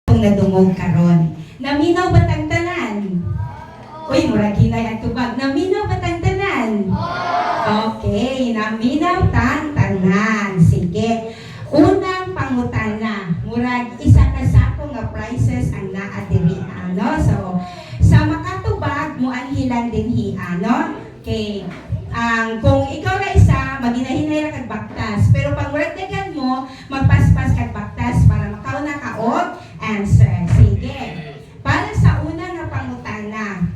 kung nadungog karon. Naminaw ba tang tanan? Uy, murag hinay ang tubag. Naminaw ba tang tanan? Okay, naminaw tang tanan. Sige. Unang pangutana, murag isa ka sako nga prizes ang naa diri, ano? So, sa makatubag mo ang hilang dinhi, ano? Okay. Kung ikaw ra isa, maginahinay ra kag baktas. Pero pag workdagan mo, magpaspas kag baktas para makauna ka og answer. Sige. Para sa una nga pangutana,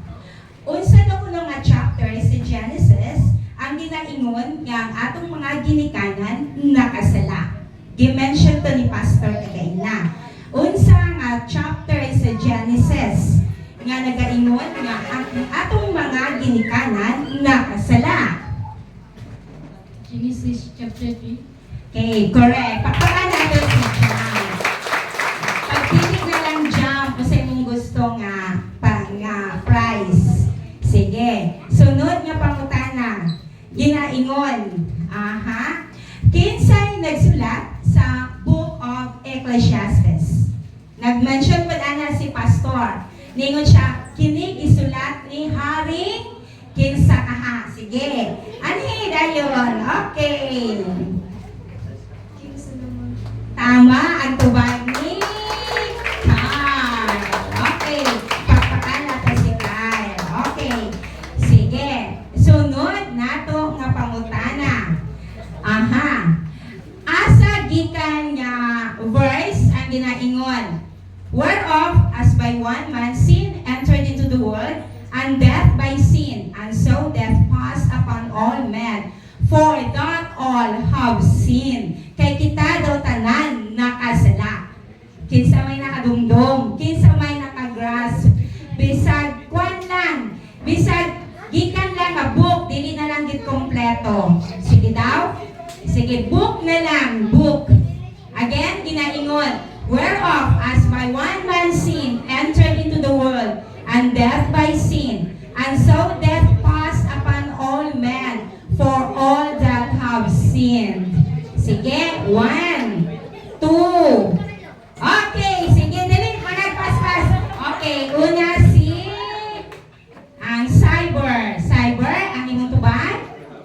unsa daw kuno nga chapter sa Genesis ang ginaingon nga ang atong mga ginikanan nakasala. Gi-mention to ni Pastor kagaina. Unsa nga chapter sa Genesis nga nagaingon nga ang atong mga ginikanan nakasala. Genesis chapter 3. Okay, correct. Pakpakan natin si Jam. Pagpilit na lang Jam kasi mong gusto nga prize. Sige. Sunod nga pangutana. Ginaingon. Aha. Kinsay nagsulat sa Book of Ecclesiastes? Nag-mention po ana si Pastor. Ningon siya, kinig isulat ni Haring Kinsakaha. Sige. Anhi dayon. Okay. Tama ang tubag ni Kyle. Okay. Pakpakan natin si Kyle. Okay. Sige. Sunod nato nga pangutana. Aha. Asa gikan nga verse ang ginaingon. Whereof as by one man sin entered into the world, and death by sin, and so death passed upon all men. For that all have sinned. Kay kita daw tanan nakasala. Kinsa may nakadumdum, kinsa may nakagrasp, bisag kwan lang, bisag gikan lang nga book, dili na lang gid kompleto. Sige daw? Sige, book na lang, book. Again, ginaingon, whereof as by one man sin entered into the world, and death by sin, and so death passed upon all men, for all that have sinned. Sige, 1, 2. Okay, sige, dali, managpas-pas. Okay, una si ang Cyber. Cyber, ang imong tubag?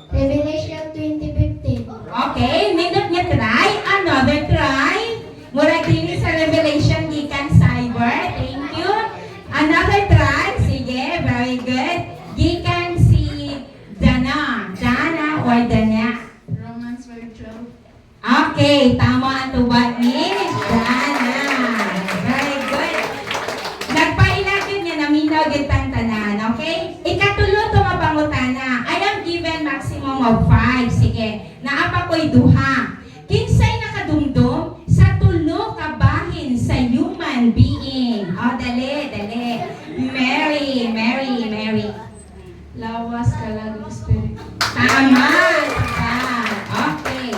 Revelation 20:15. Okay, nindot niya try. Another try. Murag dili sa Revelation gikan Cyber. Thank you. Another try. Sige, very good. Gikan si Dana. Dana or Dana? Romans 4:12. Okay, tama ang tubag ni Dana. Very good. Nagpailagin niya naminaw gitang tanan. Okay? Ikatulo to mapangutana. I am given maximum of 5. Sige. Naapa ko'y duha. Kinsay nakadumdum sa tulo ka bahin sa human being. Oh, dali, dali. Mary. Lawas kalagong espiritu. Tama! Okay.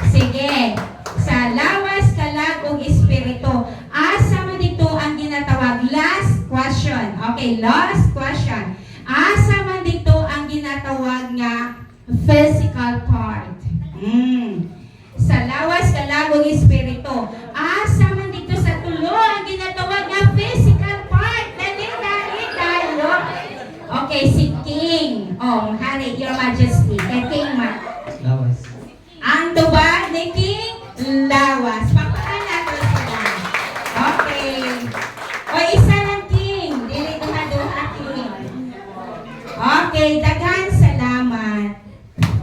Sige. Sa lawas kalag og espiritu. Asa man dito ang ginatawag? Last question. Okay, last question. Asa man dito ang ginatawag nga physical part? Sa lawas kalag og espiritu. Asa man dito sa tulo ang ginatawag nga physical part? Dali tayo. Okay, si King. Oh, Hari, Your Majesty. Kay King Lawas. ang tubag ni King Lawas. Pakpakan natin sila. Okay. O, isa lang King. Dili duha King. Okay, daghan sa